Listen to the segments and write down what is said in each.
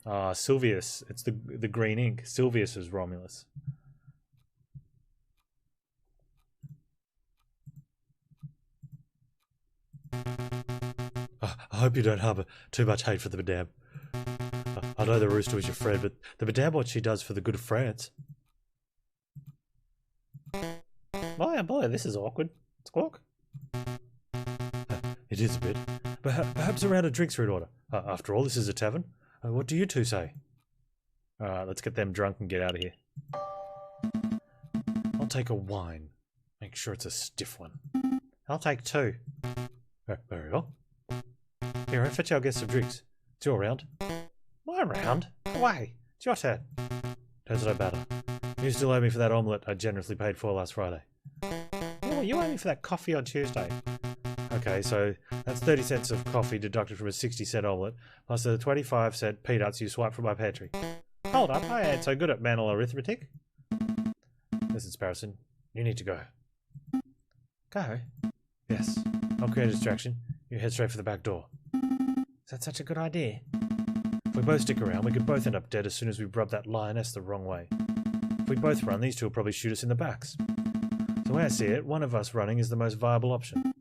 Ah, Silvius. It's the green ink. Silvius is Romulus. I hope you don't harbour too much hate for the Madame. I know the rooster was your friend, but the Madame what she does for the good of France. Oh boy, this is awkward. Squawk. It is a bit. Perhaps a round of drinks are in order. After all, this is a tavern. What do you two say? Alright, let's get them drunk and get out of here. I'll take a wine. Make sure it's a stiff one. I'll take 2. Very well. Here, I'll fetch our guests some drinks. It's your round. My round? Away. It's your turn. Does it matter? You still owe me for that omelette I generously paid for last Friday. Oh, you owe me for that coffee on Tuesday. Okay, so that's 30 cents of coffee deducted from a 60-cent omelette, plus the 25-cent peanuts you swiped from my pantry. Hold up, I ain't so good at mental arithmetic. Listen, Sparrowson, you need to go. Go? Yes. I'll create a distraction. You head straight for the back door. Is that such a good idea? If we both stick around, we could both end up dead as soon as we rub that lioness the wrong way. If we both run, these two will probably shoot us in the backs. So the way I see it, one of us running is the most viable option.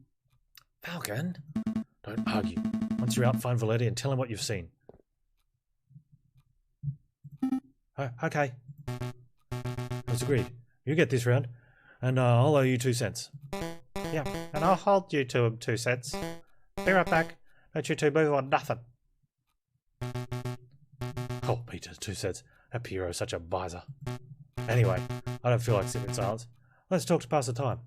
Falcon? Don't argue. Once you're out, find Valetti and tell him what you've seen. Oh, okay. That's agreed. You get this round, and I'll owe you 2 cents. Yeah, and I'll hold you to 2 cents. Be right back. Don't you two move on nothing. Oh, Peter, 2 cents. That Pierrot's such a miser. Anyway, I don't feel like sitting in silence. Let's talk to pass the time.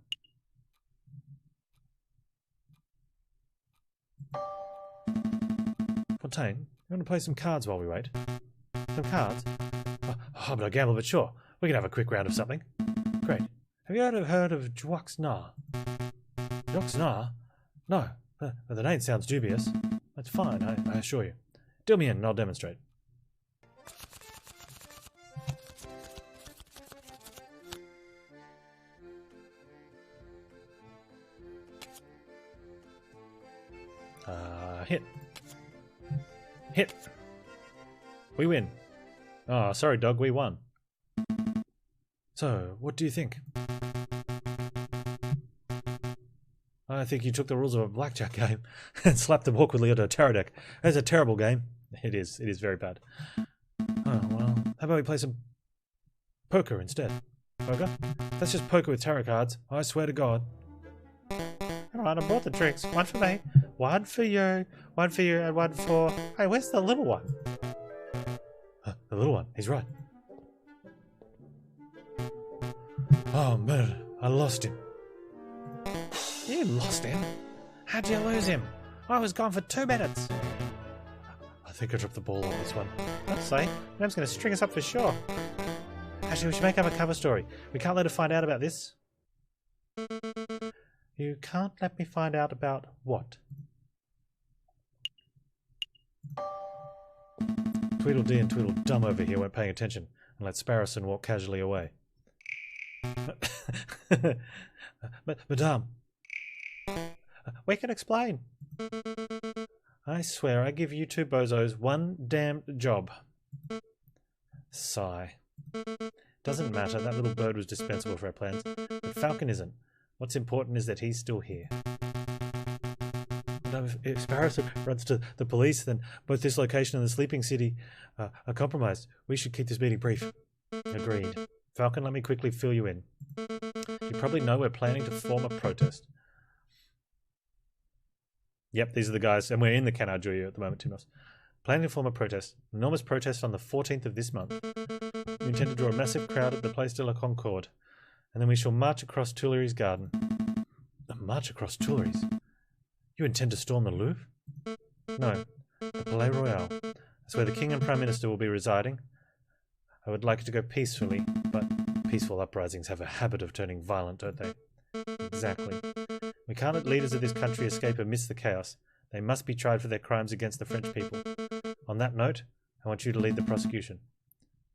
Fontaine, you want to play some cards while we wait? Some cards? Oh, but I gamble, but sure. We can have a quick round of something. Great. Have you heard of Juoxnar? Juoxnar? No, but the name sounds dubious. That's fine, I assure you. Deal me in and I'll demonstrate. Hit. Hit. We win. Oh, sorry, dog, we won. So, what do you think? I think you took the rules of a blackjack game and slapped them awkwardly onto a tarot deck. It's a terrible game. It is very bad. Oh, well, how about we play some poker instead? Poker? That's just poker with tarot cards. I swear to God. Alright, I brought the drinks. One for me, one for you, and one for... Hey, where's the little one? The little one, he's right. Oh man, I lost him. You lost him? How'd you lose him? I was gone for 2 minutes. I think I dropped the ball on this one. I'd say. Mam's going to string us up for sure. Actually, we should make up a cover story. We can't let her find out about this. You can't let me find out about what? Tweedledee and Tweedledum over here weren't paying attention and let Sparrowson walk casually away. Madame, we can explain. I swear I give you 2 bozos one damn job. Sigh. Doesn't matter, that little bird was dispensable for our plans, but Falcon isn't. What's important is that he's still here. If Sparrowson runs to the police, then both this location and the sleeping city are compromised. We should keep this meeting brief. Agreed. Falcon, let me quickly fill you in. You probably know we're planning to form a protest. Yep, these are the guys, and we're in the Canard Jury at the moment, Timos. Planning to form a protest. An enormous protest on the 14th of this month. We intend to draw a massive crowd at the Place de la Concorde, and then we shall march across Tuileries Garden. March across Tuileries? You intend to storm the Louvre? No, the Palais Royal. That's where the King and Prime Minister will be residing. I would like it to go peacefully, but peaceful uprisings have a habit of turning violent, don't they? Exactly. We can't let leaders of this country escape amidst the chaos. They must be tried for their crimes against the French people. On that note, I want you to lead the prosecution.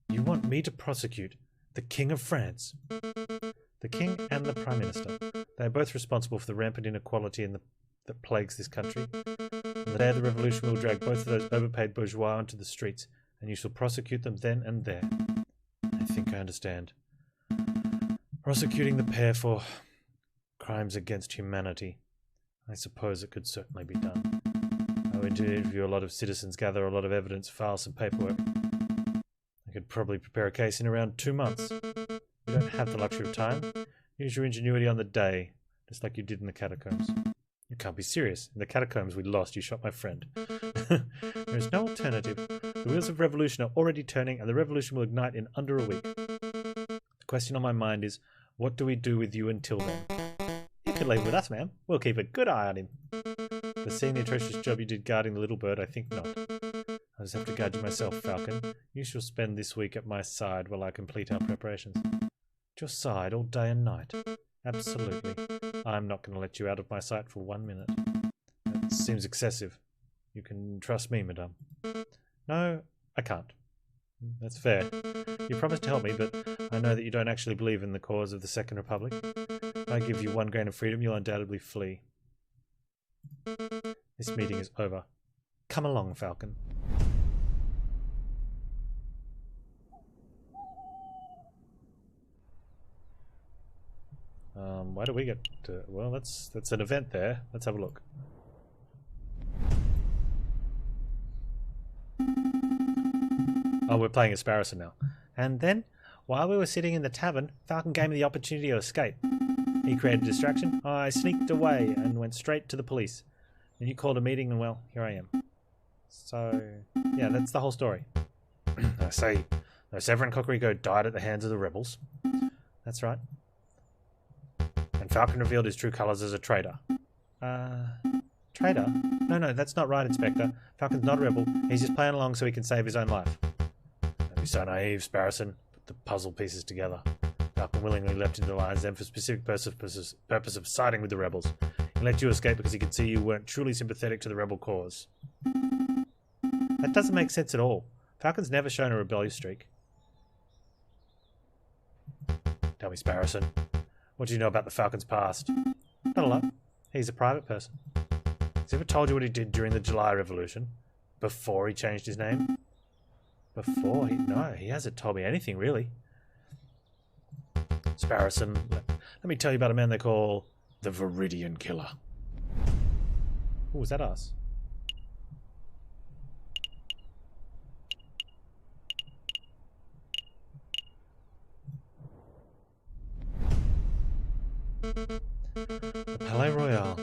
You want me to prosecute the King of France? The King and the Prime Minister. They are both responsible for the rampant inequality that plagues this country. On the day of the revolution, we'll drag both of those overpaid bourgeois onto the streets and you shall prosecute them then and there. I think I understand. Prosecuting the pair for crimes against humanity. I suppose it could certainly be done. I would interview a lot of citizens, gather a lot of evidence, file some paperwork. I could probably prepare a case in around 2 months. You don't have the luxury of time. Use your ingenuity on the day, just like you did in the catacombs. You can't be serious. In the catacombs we lost, you shot my friend. There is no alternative. The wheels of revolution are already turning, and the revolution will ignite in under a week. The question on my mind is, what do we do with you until then? You can leave with us, ma'am. We'll keep a good eye on him. But seeing the atrocious job you did guarding the little bird, I think not. I'll just have to guard you myself, Falcon. You shall spend this week at my side while I complete our preparations. At your side all day and night? Absolutely. I'm not going to let you out of my sight for 1 minute. That seems excessive. You can trust me, madame. No, I can't. That's fair. You promised to help me, but I know that you don't actually believe in the cause of the Second Republic. If I give you 1 grain of freedom, you'll undoubtedly flee. This meeting is over. Come along, Falcon. Why do we get to... Well, that's an event there. Let's have a look. Oh, we're playing as Sparrowson now. And then, while we were sitting in the tavern, Falcon gave me the opportunity to escape. He created a distraction. I sneaked away and went straight to the police. And you called a meeting and, well, here I am. So, yeah, that's the whole story. I say, Severin Cocorico died at the hands of the rebels. That's right. And Falcon revealed his true colours as a traitor. Traitor? No, that's not right, Inspector. Falcon's not a rebel. He's just playing along so he can save his own life. Don't be so naive, Sparrowson. Put the puzzle pieces together. Falcon willingly leapt into the lion's den for specific purpose of siding with the rebels. He let you escape because he could see you weren't truly sympathetic to the rebel cause. That doesn't make sense at all. Falcon's never shown a rebellious streak. Tell me, Sparrowson, what do you know about the Falcon's past? Not a lot. He's a private person. Has he ever told you what he did during the July Revolution? Before he changed his name? No, he hasn't told me anything, really. Sparrowson, let me tell you about a man they call the Viridian Killer. Oh, is that us? The Palais Royal.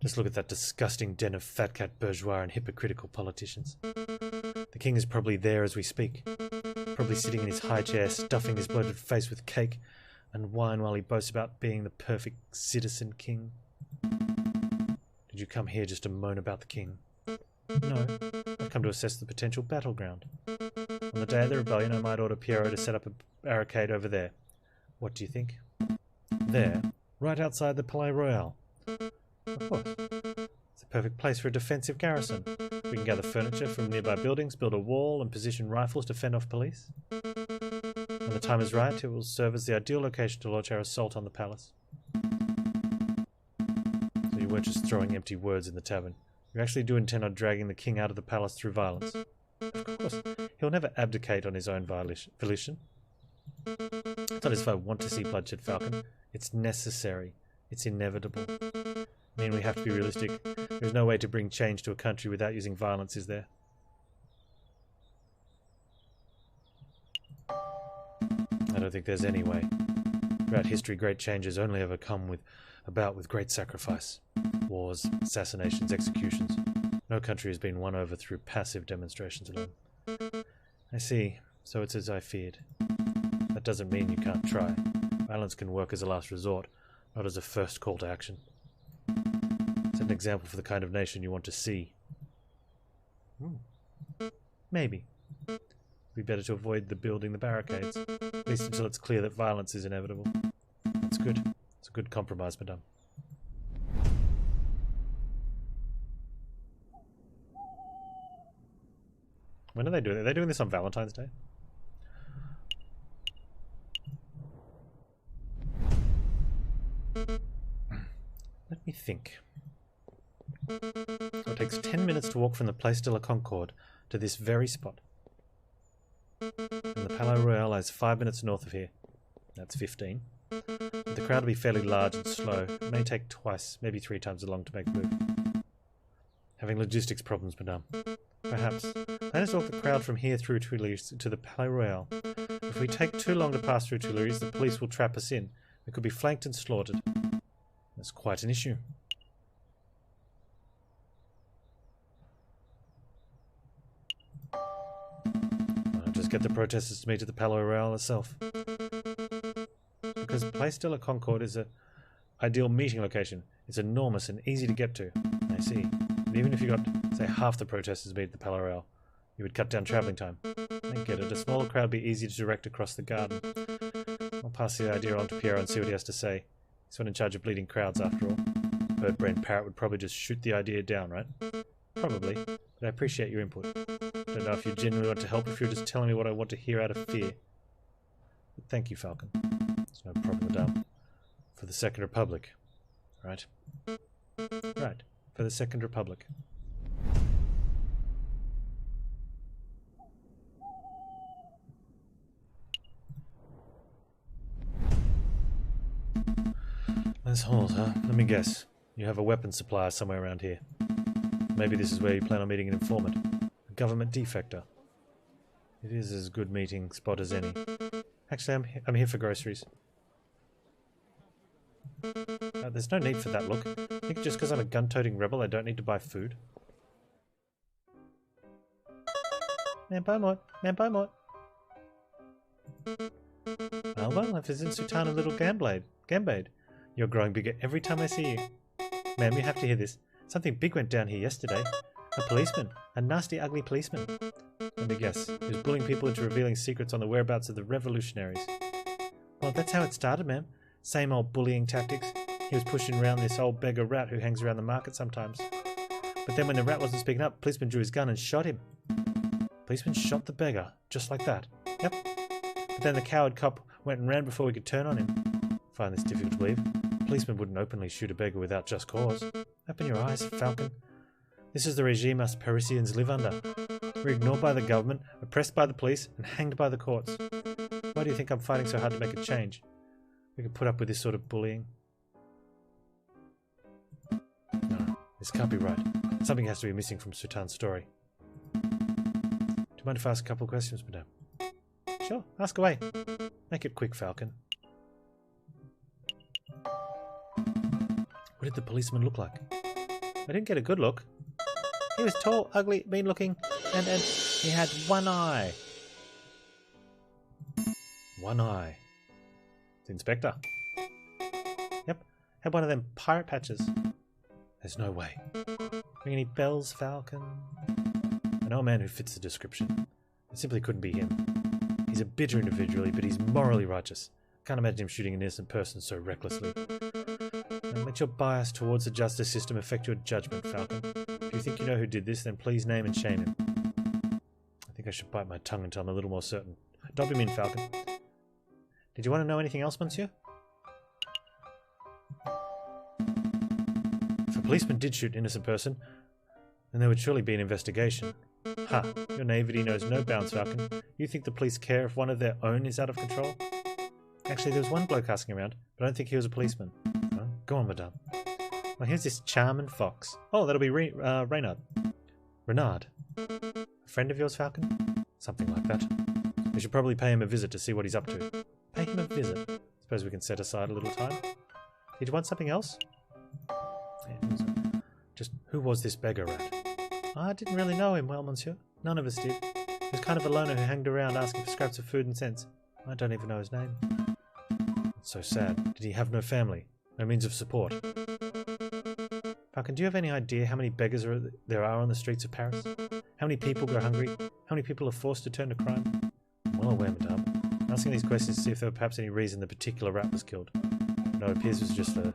Just look at that disgusting den of fat-cat bourgeois and hypocritical politicians. The king is probably there as we speak. Probably sitting in his high chair, stuffing his bloated face with cake and wine while he boasts about being the perfect citizen king. Did you come here just to moan about the king? No, I've come to assess the potential battleground. On the day of the rebellion, I might order Piero to set up a barricade over there. What do you think? There, right outside the Palais Royal. Of course. It's a perfect place for a defensive garrison. We can gather furniture from nearby buildings, build a wall, and position rifles to fend off police. When the time is right, it will serve as the ideal location to launch our assault on the palace. So you weren't just throwing empty words in the tavern. You actually do intend on dragging the king out of the palace through violence. Of course, he'll never abdicate on his own volition. It's not as if I want to see bloodshed, Falcon. It's necessary. It's inevitable. I mean, we have to be realistic. There's no way to bring change to a country without using violence, is there? I don't think there's any way. Throughout history, great changes only ever come about with great sacrifice. Wars, assassinations, executions. No country has been won over through passive demonstrations alone. I see. So it's as I feared. That doesn't mean you can't try. Violence can work as a last resort, not as a first call to action. Set an example for the kind of nation you want to see. Maybe. It'd be better to avoid building the barricades, at least until it's clear that violence is inevitable. That's good. It's a good compromise, madame. When are they doing it? Are they doing this on Valentine's Day? Let me think. So it takes 10 minutes to walk from the Place de la Concorde to this very spot. And the Palais Royal lies 5 minutes north of here. That's 15. But the crowd will be fairly large and slow. It may take twice, maybe 3 times as long to make a move. Having logistics problems, madame. Perhaps. Let us walk the crowd from here through Tuileries to the Palais Royal. If we take too long to pass through Tuileries, the police will trap us in. We could be flanked and slaughtered. That's quite an issue. I'll just get the protesters to meet at the Palais Royal itself. Because Place de la Concorde is an ideal meeting location. It's enormous and easy to get to. I see. But even if you got, say, half the protesters meet at the Palais Royal, you would cut down travelling time. I get it. A smaller crowd would be easy to direct across the garden. I'll pass the idea on to Piero and see what he has to say. He's one in charge of leading crowds, after all. Bird-brained parrot would probably just shoot the idea down, right? Probably, but I appreciate your input. Don't know if you genuinely want to help, if you're just telling me what I want to hear out of fear. But thank you, Falcon. It's no problem, madame. For the Second Republic. Right? Right. For the Second Republic. Let's hold, huh? Let me guess. You have a weapons supplier somewhere around here. Maybe this is where you plan on meeting an informant. A government defector. It is as good meeting spot as any. Actually, I'm here for groceries. There's no need for that look. I think just because I'm a gun-toting rebel I don't need to buy food. Man Beaumont! Man Beaumont! Well, if it's in Sultana Little Gambade. You're growing bigger every time I see you. Ma'am, you have to hear this. Something big went down here yesterday. A policeman. A nasty, ugly policeman. Let me guess. He was bullying people into revealing secrets on the whereabouts of the revolutionaries. Well, that's how it started, ma'am. Same old bullying tactics. He was pushing around this old beggar rat who hangs around the market sometimes. But then when the rat wasn't speaking up, policeman drew his gun and shot him. Policeman shot the beggar, just like that. Yep. But then the coward cop went and ran before we could turn on him. Find this difficult to believe. Policemen wouldn't openly shoot a beggar without just cause. Open your eyes, Falcon. This is the regime us Parisians live under. We're ignored by the government, oppressed by the police, and hanged by the courts. Why do you think I'm fighting so hard to make a change? We can put up with this sort of bullying. No, this can't be right. Something has to be missing from Sultan's story. Do you mind if I ask a couple of questions, madame? Sure, ask away. Make it quick, Falcon. What did the policeman look like? I didn't get a good look. He was tall, ugly, mean-looking, and he had one eye. One eye. The inspector. Yep, had one of them pirate patches. There's no way. Ring any bells, Falcon? I know a man who fits the description. It simply couldn't be him. He's a bitter individual, but he's morally righteous. I can't imagine him shooting an innocent person so recklessly. Don't let your bias towards the justice system affect your judgment, Falcon. If you think you know who did this, then please name and shame him. I think I should bite my tongue until I'm a little more certain. Dob him in, Falcon. Did you want to know anything else, monsieur? If a policeman did shoot an innocent person, then there would surely be an investigation. Ha! Your naivety knows no bounds, Falcon. You think the police care if one of their own is out of control? Actually, there was one bloke asking around, but I don't think he was a policeman. Oh, go on, madame. Well, here's this charming fox. Oh, that'll be Reynard. Renard. A friend of yours, Falcon? Something like that. We should probably pay him a visit to see what he's up to. Pay him a visit? Suppose we can set aside a little time. Did you want something else? Yeah, just who was this beggar rat? I didn't really know him well, monsieur. None of us did. He was kind of a loner who hanged around asking for scraps of food and cents. I don't even know his name. It's so sad. Did he have no family? No means of support? Falcon, do you have any idea how many beggars there are on the streets of Paris? How many people go hungry? How many people are forced to turn to crime? I'm well aware, madame. I'm asking these questions to see if there were perhaps any reason the particular rat was killed. No, it appears it was just the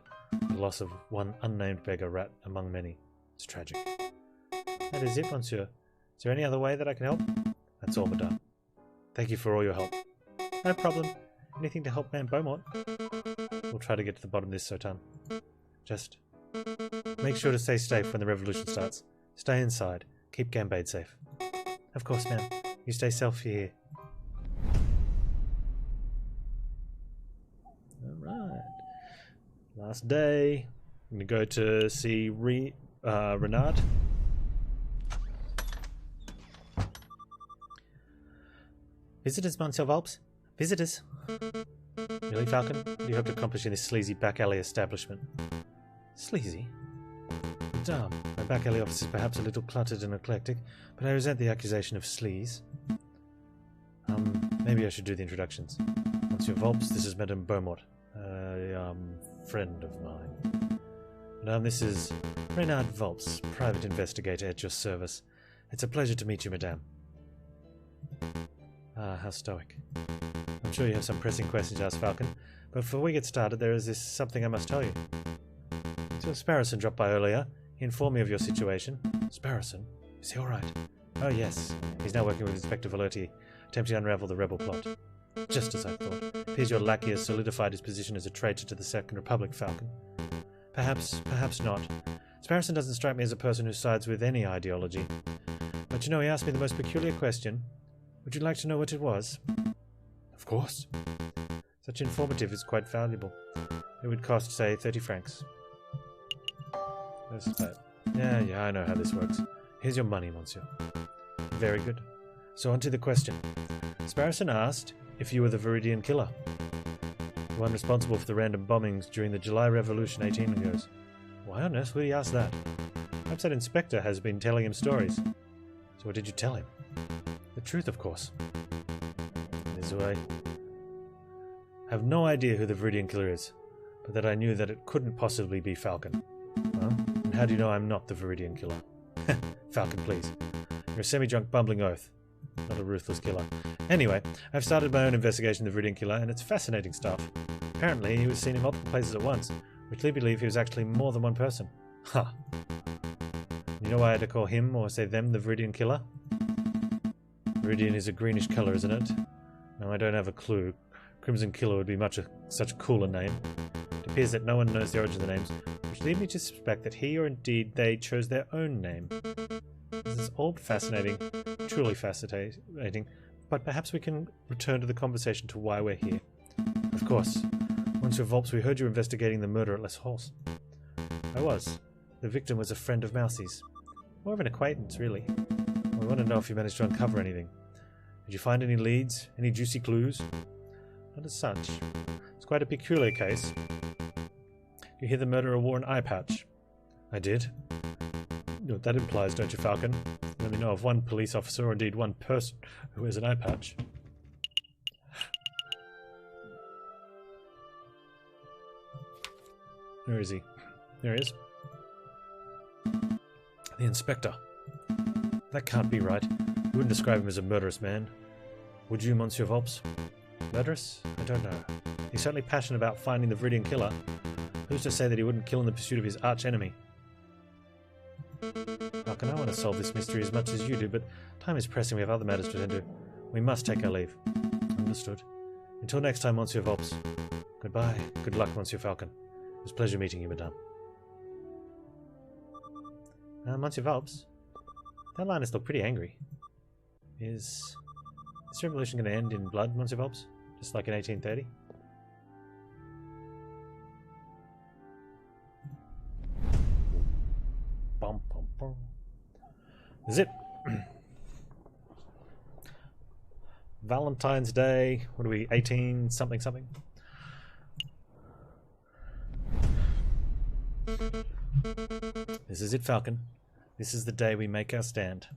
loss of one unnamed beggar rat among many. It's tragic. That is it, monsieur. Is there any other way that I can help? That's all, madame. Thank you for all your help. No problem. Anything to help man Beaumont? We'll try to get to the bottom of this, Sultan. Just make sure to stay safe when the revolution starts. Stay inside. Keep Gambade safe. Of course, ma'am. You stay safe here. Last day. I'm going to go to see Renard. Visitors, Monsieur Volps. Visitors. Really, Falcon? What do you hope to accomplish in this sleazy back alley establishment? Sleazy? Damn, my back alley office is perhaps a little cluttered and eclectic, but I resent the accusation of sleaze. Maybe I should do the introductions. Monsieur Volps, this is Madame Beaumont, a friend of mine. And this is Renard Volps, private investigator at your service. It's a pleasure to meet you, Madame. Ah, how stoic. I'm sure you have some pressing questions to ask, Falcon, but before we get started, there is something I must tell you. So Sparrowson dropped by earlier. He informed me of your situation. Sparrowson? Is he alright? Oh yes, he's now working with Inspector Velerti, attempting to unravel the rebel plot. Just as I thought. Appears your lackey has solidified his position as a traitor to the Second Republic, Falcon. Perhaps not. Sparrowson doesn't strike me as a person who sides with any ideology. But you know, he asked me the most peculiar question. Would you like to know what it was? Of course. Such informative is quite valuable. It would cost, say, 30 francs. Yeah, I know how this works. Here's your money, monsieur. Very good. So on to the question. Sparrowson asked if you were the Viridian killer. The one responsible for the random bombings during the July Revolution 18 years. Why on earth would he ask that? Perhaps that inspector has been telling him stories. So what did you tell him? The truth, of course. This way. I have no idea who the Viridian killer is, but that I knew that it couldn't possibly be Falcon. Huh? And how do you know I'm not the Viridian killer? Falcon, please. You're a semi-drunk bumbling oath, not a ruthless killer. Anyway, I've started my own investigation of the Viridian killer, and it's fascinating stuff. Apparently, he was seen in multiple places at once, which lead me to believe he was actually more than one person. Ha! You know why I had to call him, or say them, the Viridian killer? Viridian is a greenish colour, isn't it? No, I don't have a clue. Crimson Killer would be such a cooler name. It appears that no one knows the origin of the names, which lead me to suspect that he or indeed they chose their own name. This is all fascinating, truly fascinating, but perhaps we can return to the conversation to why we're here. Of course. Monsieur Volps, we heard you investigating the murder at Les Halles. I was. The victim was a friend of Mousie's. More of an acquaintance, really. We want to know if you managed to uncover anything. Did you find any leads? Any juicy clues? Not as such. It's quite a peculiar case. You hear the murderer wore an eye patch? I did. You know what that implies, don't you, Falcon? You only know of one police officer, or indeed one person, who wears an eye patch. Where is he? There he is. The inspector. That can't be right. You wouldn't describe him as a murderous man. Would you, Monsieur Volps? Murderous? I don't know. He's certainly passionate about finding the Viridian killer. Who's to say that he wouldn't kill in the pursuit of his arch-enemy? Falcon, I want to solve this mystery as much as you do, but time is pressing. We have other matters to attend to. We must take our leave. Understood. Until next time, Monsieur Volps. Goodbye. Good luck, Monsieur Falcon. It was a pleasure meeting you, madame. Monsieur Volps? That lioness looked pretty angry. Is this revolution going to end in blood, Monsieur Volps? Just like in 1830? Bum, bum, bum. This is it. Valentine's Day. What are we? 18 something something? This is it, Falcon. This is the day we make our stand.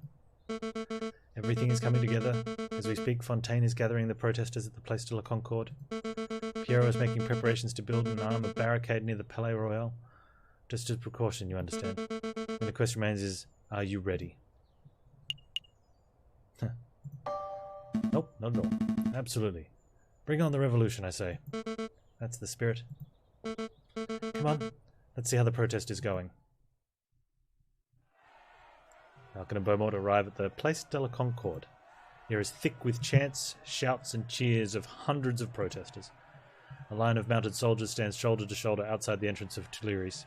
Everything is coming together. As we speak, Fontaine is gathering the protesters at the Place de la Concorde. Pierrot is making preparations to build and arm a barricade near the Palais Royal. Just as a precaution, you understand. And the question remains is, are you ready? Nope, not at all. Absolutely. Bring on the revolution, I say. That's the spirit. Come on, let's see how the protest is going. Falcon and Beaumont arrive at the Place de la Concorde. Here is thick with chants, shouts and cheers of hundreds of protesters. A line of mounted soldiers stands shoulder to shoulder outside the entrance of Tuileries.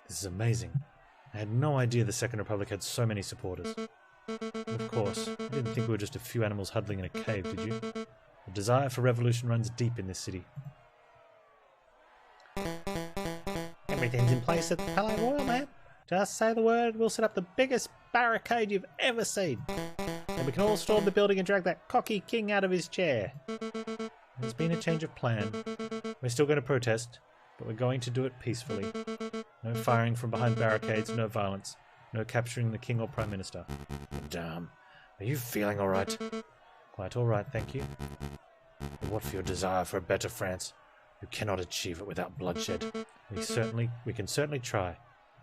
This is amazing. I had no idea the Second Republic had so many supporters. Of course, I didn't think we were just a few animals huddling in a cave, did you? The desire for revolution runs deep in this city. Everything's in place at the Palais Royal, man. Just say the word, we'll set up the biggest barricade you've ever seen. And we can all storm the building and drag that cocky king out of his chair. There's been a change of plan. We're still going to protest, but we're going to do it peacefully. No firing from behind barricades, no violence. No capturing the king or prime minister. Damn. Are you feeling all right? Quite all right, thank you. But what for your desire for a better France? You cannot achieve it without bloodshed. We can certainly try.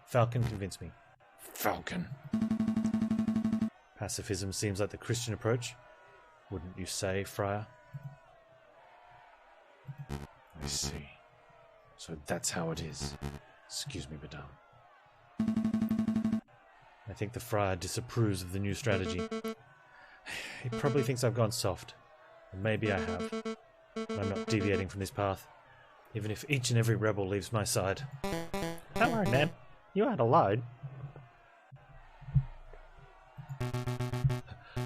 Falcon convinced me. Falcon. Pacifism seems like the Christian approach. Wouldn't you say, Friar? I see. So that's how it is. Excuse me, madame. I think the Friar disapproves of the new strategy. He probably thinks I've gone soft. And maybe I have. But I'm not deviating from this path. Even if each and every rebel leaves my side. Don't worry, man. You aren't alone.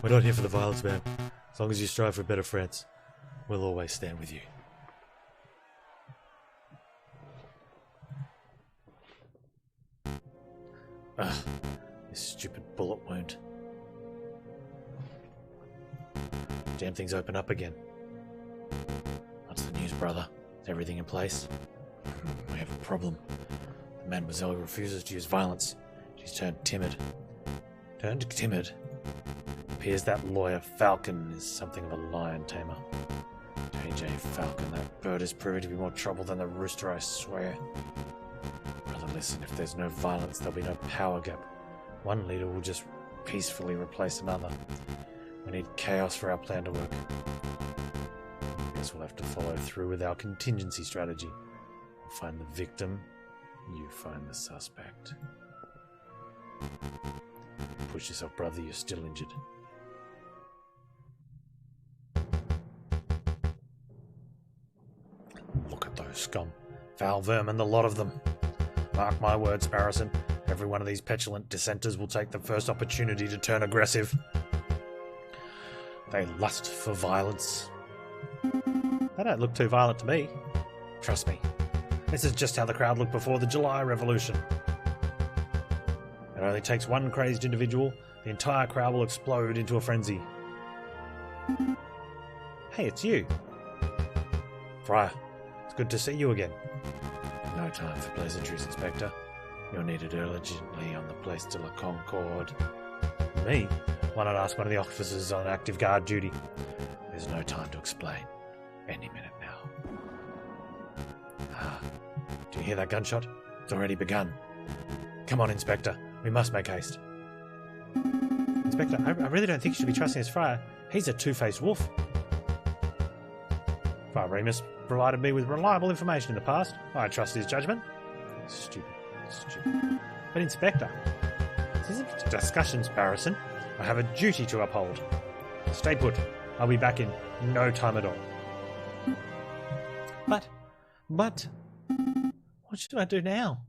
We're not here for the violence, man. As long as you strive for a better France, we'll always stand with you. Ugh, this stupid bullet wound. Damn things open up again. What's the news, brother? Is everything in place? We have a problem. The Mademoiselle refuses to use violence. She's turned timid. Turned timid? Appears that lawyer Falcon is something of a lion tamer. Jayjay Falcon, that bird is proving to be more trouble than the rooster, I swear. Brother, listen, if there's no violence, there'll be no power gap. One leader will just peacefully replace another. We need chaos for our plan to work. I guess we'll have to follow through with our contingency strategy. We'll find the victim, you find the suspect. Push yourself, brother, you're still injured. Look at those scum. Foul vermin, the lot of them. Mark my words, Sparrowson. Every one of these petulant dissenters will take the first opportunity to turn aggressive. They lust for violence. They don't look too violent to me. Trust me. This is just how the crowd looked before the July Revolution. It only takes one crazed individual, the entire crowd will explode into a frenzy. Hey, it's you. Friar, it's good to see you again. No time for pleasantries, Inspector. You're needed urgently on the Place de la Concorde. Me? Why not ask one of the officers on active guard duty? There's no time to explain. Any minute now. Ah, do you hear that gunshot? It's already begun. Come on, Inspector. We must make haste. Inspector, I really don't think you should be trusting this friar. He's a two-faced wolf. Friar Remus provided me with reliable information in the past. I trust his judgment. Stupid. But Inspector, this isn't a discussion, Sparrowson. I have a duty to uphold. Stay put. I'll be back in no time at all. But, what should I do now?